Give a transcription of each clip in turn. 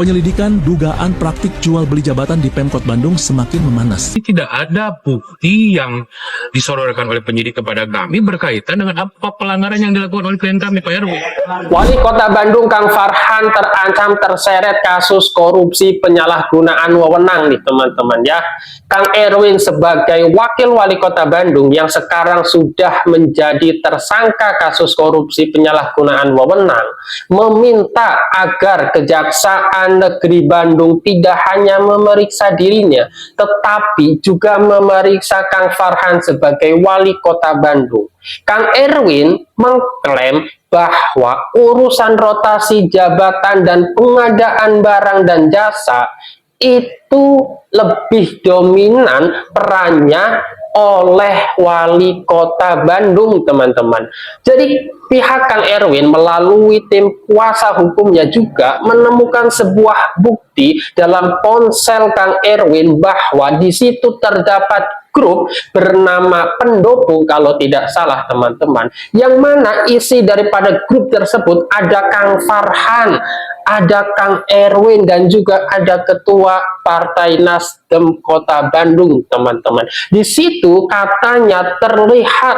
Penyelidikan dugaan praktik jual beli jabatan di Pemkot Bandung semakin memanas. Tidak ada bukti yang disodorkan oleh penyidik kepada kami berkaitan dengan apa pelanggaran yang dilakukan oleh klien kami, Pak RW. Wali Kota Bandung Kang Farhan terancam terseret kasus korupsi penyalahgunaan wewenang nih teman-teman ya. Kang Erwin sebagai Wakil Wali Kota Bandung yang sekarang sudah menjadi tersangka kasus korupsi penyalahgunaan wewenang meminta agar Kejaksaan Negeri Bandung tidak hanya memeriksa dirinya, tetapi juga memeriksa Kang Farhan sebagai Wali Kota Bandung. Kang Erwin mengklaim bahwa urusan rotasi jabatan dan pengadaan barang dan jasa itu lebih dominan perannya oleh Wali Kota Bandung, teman-teman. Jadi pihak Kang Erwin melalui tim kuasa hukumnya juga menemukan sebuah bukti dalam ponsel Kang Erwin bahwa di situ terdapat grup bernama Pendopo kalau tidak salah teman-teman, yang mana isi daripada grup tersebut ada Kang Farhan, ada Kang Erwin, dan juga ada Ketua Partai Nasdem Kota Bandung, teman-teman. Di situ katanya terlihat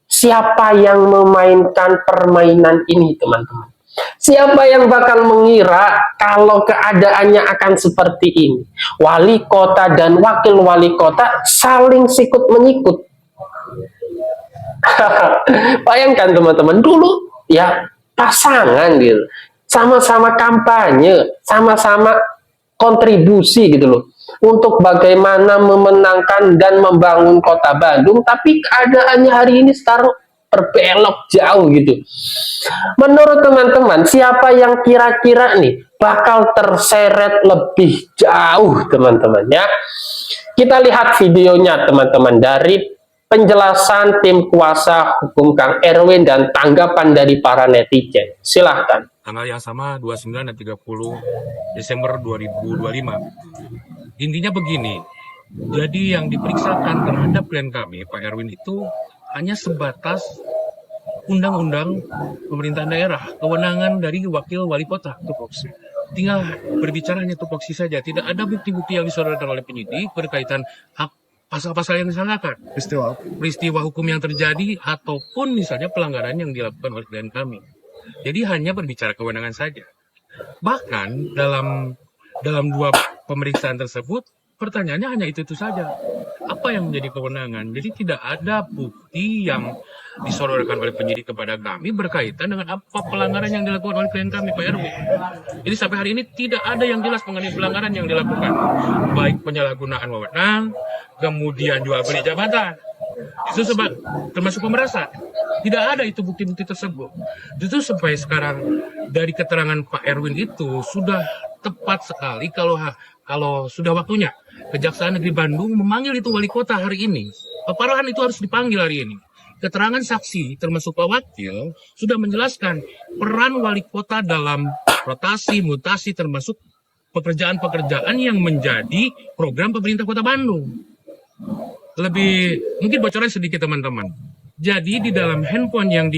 siapa yang memainkan permainan ini, teman-teman. Siapa yang bakal mengira kalau keadaannya akan seperti ini? Wali kota dan wakil wali kota saling sikut menyikut. Bayangkan teman-teman, dulu ya pasangan gitu, sama-sama kampanye, sama-sama kontribusi gitu loh, untuk bagaimana memenangkan dan membangun kota Bandung. Tapi keadaannya hari ini sekarang berbelok jauh gitu. Menurut teman-teman, siapa yang kira-kira nih bakal terseret lebih jauh, teman-teman ya? Kita lihat videonya, teman-teman, dari penjelasan tim kuasa hukum Kang Erwin dan tanggapan dari para netizen. Silahkan. Tanggal yang sama 29 dan 30 Desember 2025. Intinya begini, jadi yang diperiksakan terhadap klien kami, Pak Erwin, itu hanya sebatas undang-undang pemerintahan daerah, kewenangan dari wakil wali kota, tupoksi. Tinggal berbicaranya tupoksi saja, tidak ada bukti-bukti yang disodorkan oleh penyidik berkaitan hak pasal-pasal yang disangkakan, peristiwa hukum yang terjadi, ataupun misalnya pelanggaran yang dilakukan oleh klien kami. Jadi hanya berbicara kewenangan saja. Bahkan dalam dua pemeriksaan tersebut, pertanyaannya hanya itu saja. Apa yang menjadi kewenangan? Jadi tidak ada bukti yang disodorkan oleh penyidik kepada kami berkaitan dengan apa pelanggaran yang dilakukan oleh klien kami, Pak RW. Jadi sampai hari ini tidak ada yang jelas mengenai pelanggaran yang dilakukan, baik penyalahgunaan wewenang, kemudian jual beli jabatan, itu termasuk pemerasan. Tidak ada itu bukti-bukti tersebut. Justru sampai sekarang dari keterangan Pak Erwin itu sudah tepat sekali kalau sudah waktunya Kejaksaan Negeri Bandung memanggil itu wali kota hari ini. Pak Farhan itu harus dipanggil hari ini. Keterangan saksi termasuk Pak Wakil sudah menjelaskan peran wali kota dalam rotasi, mutasi, termasuk pekerjaan-pekerjaan yang menjadi program pemerintah Kota Bandung. Mungkin bocoran sedikit teman-teman. Jadi di dalam handphone yang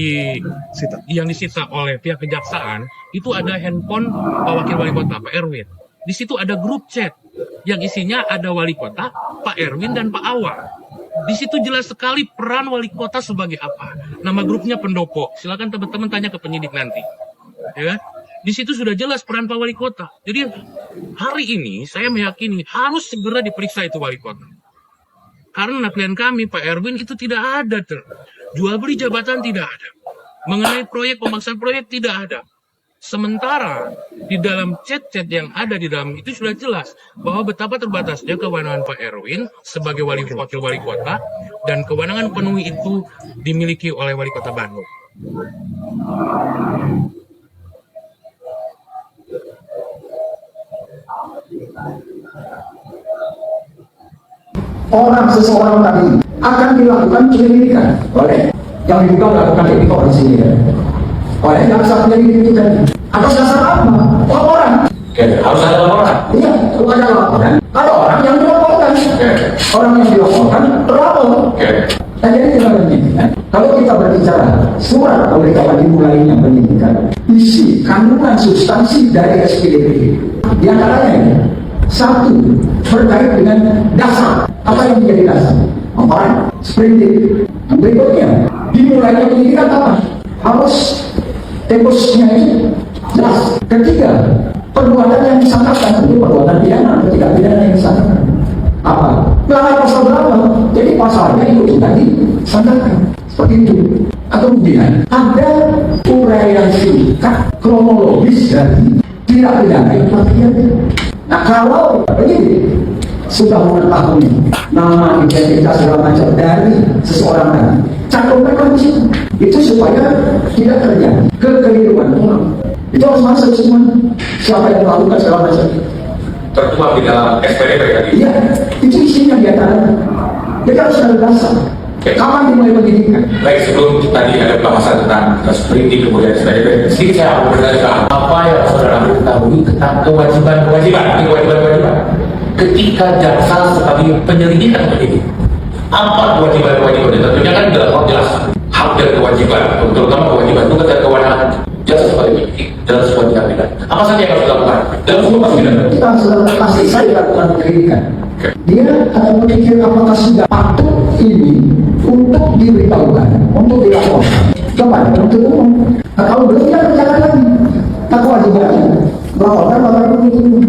disita oleh pihak kejaksaan itu ada handphone Pak Wakil Wali Kota, Pak Erwin. Di situ ada grup chat yang isinya ada wali kota, Pak Erwin, dan Pak Awa. Di situ jelas sekali peran wali kota sebagai apa. Nama grupnya Pendopo. Silakan teman-teman tanya ke penyidik nanti. Ya kan? Di situ sudah jelas peran Pak Wali Kota. Jadi hari ini saya meyakini harus segera diperiksa itu wali kota. Karena klien kami, Pak Erwin, itu tidak ada. Jual beli jabatan tidak ada. Mengenai proyek, pemaksaan proyek tidak ada. Sementara di dalam chat-chat yang ada di dalam itu sudah jelas bahwa betapa terbatasnya kewenangan Pak Erwin sebagai wakil wali kota, dan kewenangan penuh itu dimiliki oleh wali kota Bandung. Seseorang tadi akan dilakukan penyelidikan oleh yang diduga melakukan tipikor di sini ya. Oleh jaksa penyelidik tadi. Atas dasar apa? Laporan. Harus ada laporan. Iya, kalau ada laporan. Kalau orang yang dilaporkan, orang yang dilaporkan terlapor. Nah, jadi kita pendidikan, kalau kita berbicara surat pemberitahuan dimulainya pendidikan, isi kandungan substansi dari SPDP di antaranya satu terkait dengan dasar. Apa yang menjadi dasar? Empat, sprindik. Berikutnya dimulainya pendidikan apa? Harus tempusnya itu jelas. Ketiga, perbuatan yang disangkakan itu perbuatan pidana, tidak pidana yang disangkakan. Apa? Pelanggar pasal berapa? Jadi pasalnya itu tadi disangkakan. Seperti itu. Atau kemudian ada uraian singkat kronologis dari tidak pidana yang terjadi. Nah, kalau begini sudah mengetahui nama, identitas segala macam dari seseorang tadi, cantumkan di situ. Itu supaya tidak terjadi kekeliruan orang. Itu harus masuk semua. Siapa yang melakukan segala macam tertuang di dalam SPDP tadi. Iya, itu isinya di antara. Jadi harus ada dasar. Kapan dimulai pendidikan? Baik, sebelum tadi ada pembahasan tentang sprindik kemudian SPDP, sedikit saya akan bertanya apa yang saudara ketahui tentang kewajiban ketika jaksa sebagai penyelidik atau penyidik. Apa kewajiban-kewajiban? Tentunya kan jelas hak dan kewajiban, terutama kewajiban itu dan kewenangan jaksa sebagai penyidik dalam sebuah tindak pidana. Apa saja yang harus dilakukan dalam sebuah pidana? Kita sudah pasti saya lakukan pendidikan. Dia akan berpikir apakah sudah patut ini untuk diberitahukan, untuk dilaporkan kepada penuntut umum. Nah, kalau belum kita kerjakan lagi. Nah, kewajibannya melaporkan pada penuntut umum.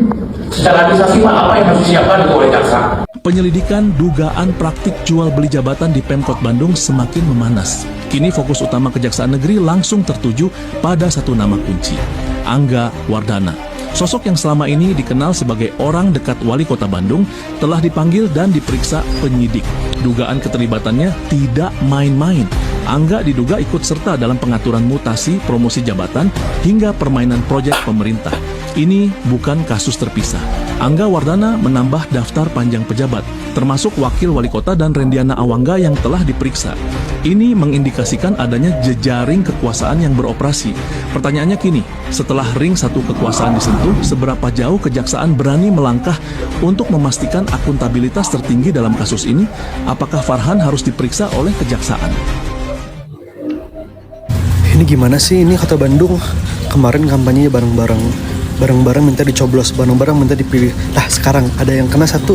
Secara administrasi apa yang harus disiapkan oleh jaksa? Penyelidikan dugaan praktik jual beli jabatan di Pemkot Bandung semakin memanas. Kini fokus utama Kejaksaan Negeri langsung tertuju pada satu nama kunci, Angga Wardana. Sosok yang selama ini dikenal sebagai orang dekat Wali Kota Bandung telah dipanggil dan diperiksa penyidik. Dugaan keterlibatannya tidak main-main. Angga diduga ikut serta dalam pengaturan mutasi, promosi jabatan, hingga permainan proyek pemerintah. Ini bukan kasus terpisah. Angga Wardana menambah daftar panjang pejabat, termasuk Wakil Wali Kota dan Rendiana Awangga yang telah diperiksa. Ini mengindikasikan adanya jejaring kekuasaan yang beroperasi. Pertanyaannya kini, setelah ring satu kekuasaan disentuh, seberapa jauh Kejaksaan berani melangkah untuk memastikan akuntabilitas tertinggi dalam kasus ini? Apakah Farhan harus diperiksa oleh Kejaksaan? Ini gimana sih ini Kota Bandung? Kemarin kampanyenya bareng-bareng minta dicoblos, bareng-bareng minta dipilih. Lah sekarang ada yang kena satu,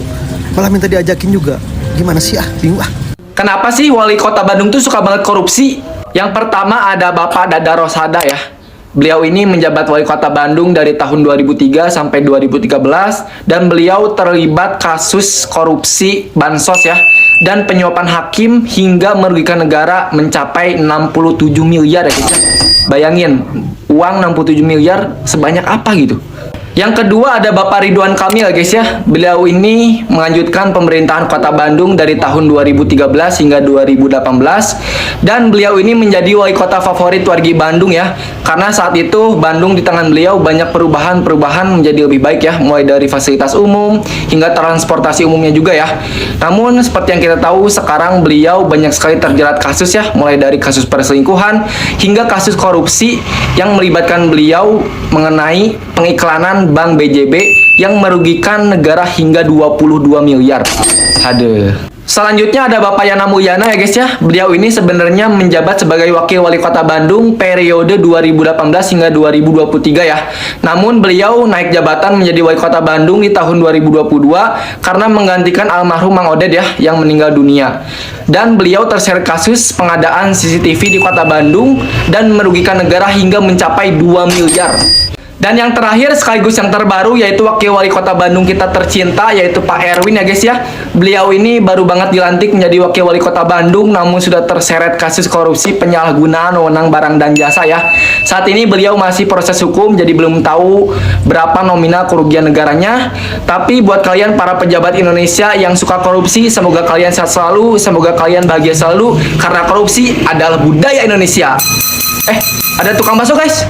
malah minta diajakin juga. Gimana sih bingung Kenapa sih Wali Kota Bandung tuh suka banget korupsi? Yang pertama ada Bapak Dada Rosada ya. Beliau ini menjabat Wali Kota Bandung dari tahun 2003 sampai 2013 dan beliau terlibat kasus korupsi bansos ya dan penyuapan hakim hingga merugikan negara mencapai 67 miliar ya guys ya. Bayangin, uang 67 miliar sebanyak apa gitu. Yang kedua ada Bapak Ridwan Kamil guys ya. Beliau ini melanjutkan pemerintahan Kota Bandung dari tahun 2013 hingga 2018 dan beliau ini menjadi wali kota favorit warga Bandung ya. Karena saat itu Bandung di tangan beliau banyak perubahan menjadi lebih baik ya, mulai dari fasilitas umum hingga transportasi umumnya juga ya. Namun seperti yang kita tahu sekarang beliau banyak sekali terjerat kasus ya, mulai dari kasus perselingkuhan hingga kasus korupsi yang melibatkan beliau mengenai pengiklanan Bank BJB yang merugikan negara hingga 22 miliar. Aduh. Selanjutnya ada Bapak Yana Mulyana ya guys ya. Beliau ini sebenarnya menjabat sebagai Wakil Wali Kota Bandung periode 2018 hingga 2023 ya. Namun beliau naik jabatan menjadi Wali Kota Bandung di tahun 2022 karena menggantikan almarhum Mang Oded ya yang meninggal dunia. Dan beliau terseret kasus pengadaan CCTV di Kota Bandung dan merugikan negara hingga mencapai 2 miliar. Dan yang terakhir sekaligus yang terbaru yaitu Wakil Wali Kota Bandung kita tercinta yaitu Pak Erwin ya guys ya. Beliau ini baru banget dilantik menjadi Wakil Wali Kota Bandung namun sudah terseret kasus korupsi penyalahgunaan wewenang barang dan jasa ya. Saat ini beliau masih proses hukum jadi belum tahu berapa nominal kerugian negaranya. Tapi buat kalian para pejabat Indonesia yang suka korupsi, semoga kalian sehat selalu, semoga kalian bahagia selalu karena korupsi adalah budaya Indonesia. Ada tukang bakso guys.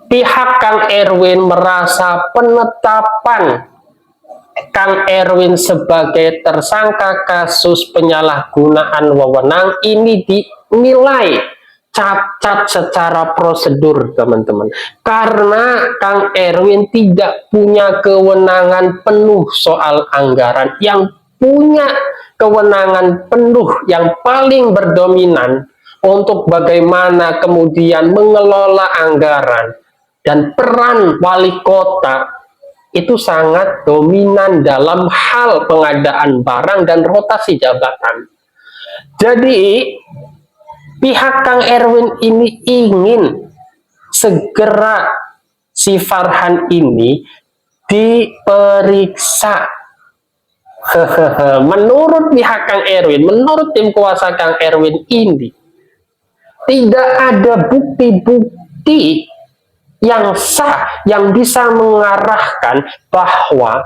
Pihak Kang Erwin merasa penetapan Kang Erwin sebagai tersangka kasus penyalahgunaan wewenang ini dinilai cacat secara prosedur teman-teman, karena Kang Erwin tidak punya kewenangan penuh soal anggaran. Yang punya kewenangan penuh yang paling berdominan untuk bagaimana kemudian mengelola anggaran, dan peran wali kota itu sangat dominan dalam hal pengadaan barang dan rotasi jabatan. Jadi pihak Kang Erwin ini ingin segera si Farhan ini diperiksa. Menurut pihak Kang Erwin, menurut tim kuasa Kang Erwin ini, tidak ada bukti-bukti yang sah yang bisa mengarahkan bahwa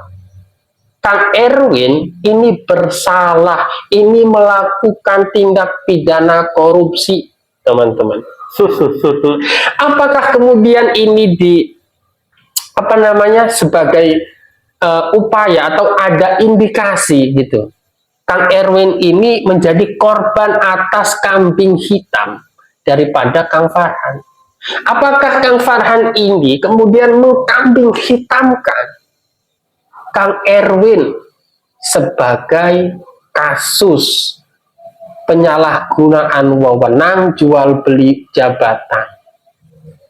Kang Erwin ini bersalah, ini melakukan tindak pidana korupsi, teman-teman. Apakah kemudian ini sebagai upaya atau ada indikasi gitu, Kang Erwin ini menjadi korban atas kambing hitam daripada Kang Farhan? Apakah Kang Farhan ini kemudian mengkambing hitamkan Kang Erwin sebagai kasus penyalahgunaan wewenang jual beli jabatan?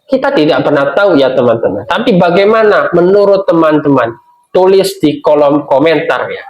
Kita tidak pernah tahu ya teman-teman. Tapi bagaimana menurut teman-teman? Tulis di kolom komentar ya.